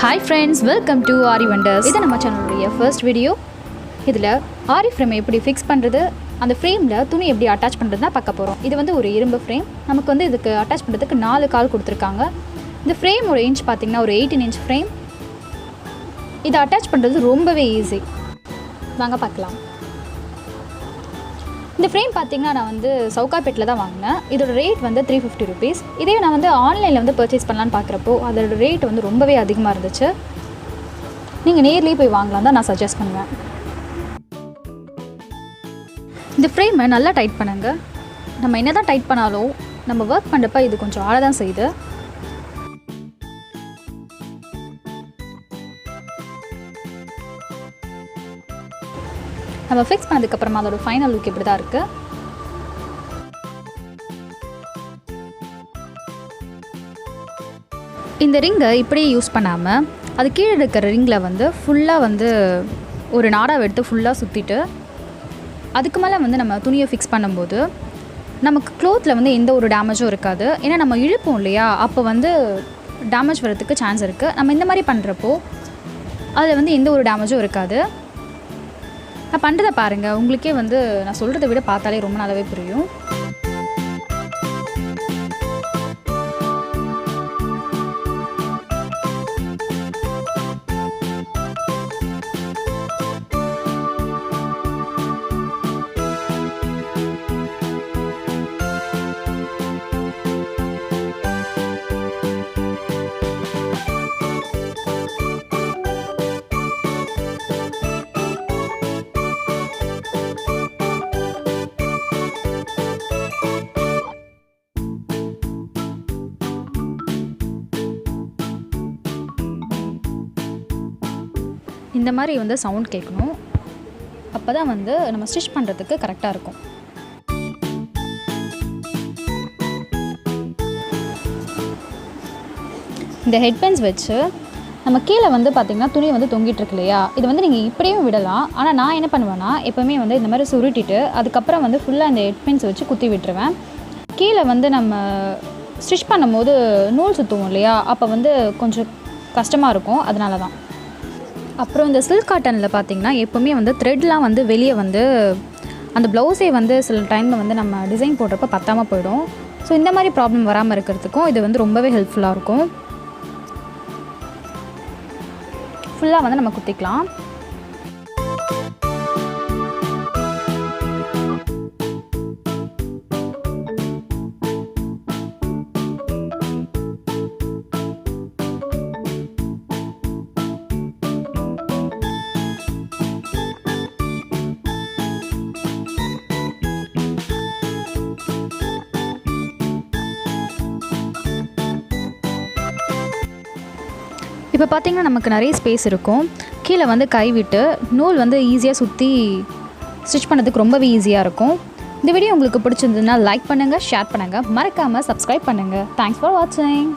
Hi friends, welcome to Aari Wonders. This is our channel first video. இதில் ஆரி frame எப்படி fix பண்ணுறது, அந்த ஃப்ரேமில் துணி எப்படி அட்டாச் பண்ணுறது தான் பார்க்க போகிறோம். இது வந்து ஒரு இரும்பு ஃப்ரேம். நமக்கு வந்து இதுக்கு அட்டாச் பண்ணுறதுக்கு 4 கால் கொடுத்துருக்காங்க. இந்த ஃப்ரேம் ஒரு இன்ச் பார்த்திங்கன்னா ஒரு 18 இன்ச் ஃப்ரேம். இதை அட்டாச் பண்ணுறது ரொம்பவே ஈஸி. வாங்க பார்க்கலாம். இந்த ஃப்ரேம் பார்த்திங்கன்னா நான் வந்து சவுகாப்பேட்டில் தான் வாங்கினேன். இதோட ரேட் வந்து 350 rupees. இதே நான் வந்து ஆன்லைனில் வந்து பர்ச்சேஸ் பண்ணலான்னு பார்க்குறப்போ அதோட ரேட் வந்து ரொம்பவே அதிகமாக இருந்துச்சு. நீங்கள் நேர்லேயே போய் வாங்கலாம் தான் நான் சஜஸ்ட் பண்ணுவேன். இந்த ஃப்ரேமை நல்லா டைட் பண்ணுங்க. நம்ம என்ன தான் டைட் பண்ணாலும் நம்ம ஒர்க் பண்ணுறப்ப இது கொஞ்சம் ஆழ தான் செய்யுது. நம்ம ஃபிக்ஸ் பண்ணதுக்கப்புறமா அதோட ஃபைனல் லுக் இப்படி தான் இருக்குது. இந்த ரிங்கை இப்படியே யூஸ் பண்ணாமல் அது கீழே இருக்கிற ரிங்கில் வந்து ஃபுல்லாக வந்து ஒரு நாடாவை எடுத்து ஃபுல்லாக சுற்றிட்டு அதுக்கு மேலே வந்து நம்ம துணியை ஃபிக்ஸ் பண்ணும்போது நமக்கு க்ளோத்தில் வந்து எந்த ஒரு டேமேஜும் இருக்காது. ஏன்னா நம்ம இழுப்போம் இல்லையா, அப்போ வந்து டேமேஜ் வரதுக்கு சான்ஸ் இருக்குது. நம்ம இந்த மாதிரி பண்ணுறப்போ அதில் வந்து எந்த ஒரு டேமேஜும் இருக்காது. நான் பண்ணுறதை பாருங்கள், உங்களுக்கே வந்து நான் சொல்கிறத விட பார்த்தாலே ரொம்ப நல்லாவே புரியும். இந்த மாதிரி வந்து சவுண்ட் கேட்கணும். அப்போ தான் வந்து நம்ம ஸ்டிச் பண்ணுறதுக்கு கரெக்டாக இருக்கும். இந்த ஹெட்பேன்ஸ் வச்சு நம்ம கீழே வந்து பார்த்திங்கன்னா துணி வந்து தொங்கிட்டு இருக்கு இல்லையா, இது வந்து நீங்கள் இப்படியும் விடலாம். ஆனால் நான் என்ன பண்ணுவேன்னா எப்போவுமே வந்து இந்த மாதிரி சுருட்டிட்டு அதுக்கப்புறம் வந்து ஃபுல்லாக இந்த ஹெட்பேன்ஸ் வச்சு குத்தி விட்டுருவேன். கீழே வந்து நம்ம ஸ்டிச் பண்ணும்போது நூல் சுற்றுவோம் இல்லையா, அப்போ வந்து கொஞ்சம் கஷ்டமாக இருக்கும். அதனால தான். அப்புறம் இந்த சில்க் காட்டனில் பார்த்திங்கன்னா எப்போவுமே வந்து த்ரெட்லாம் வந்து வெளியே வந்து அந்த ப்ளவுஸே வந்து சில டைமில் வந்து நம்ம டிசைன் போடுறப்ப பத்தாமல் போயிடும். ஸோ இந்த மாதிரி ப்ராப்ளம் வராமல் இருக்கிறதுக்கும் இது வந்து ரொம்பவே ஹெல்ப்ஃபுல்லாக இருக்கும். ஃபுல்லாக வந்து நம்ம குத்திக்கலாம். இப்போ பார்த்திங்கன்னா நமக்கு நிறைய ஸ்பேஸ் இருக்கும். கீழே வந்து கைவிட்டு நூல் வந்து ஈஸியாக சுற்றி ஸ்டிச் பண்ணுறதுக்கு ரொம்பவே ஈஸியாக இருக்கும். இந்த வீடியோ உங்களுக்கு பிடிச்சிருந்ததுன்னா லைக் பண்ணுங்கள், ஷேர் பண்ணுங்கள், மறக்காமல் சப்ஸ்கிரைப் பண்ணுங்கள். தேங்க்ஸ் ஃபார் வாட்சிங்.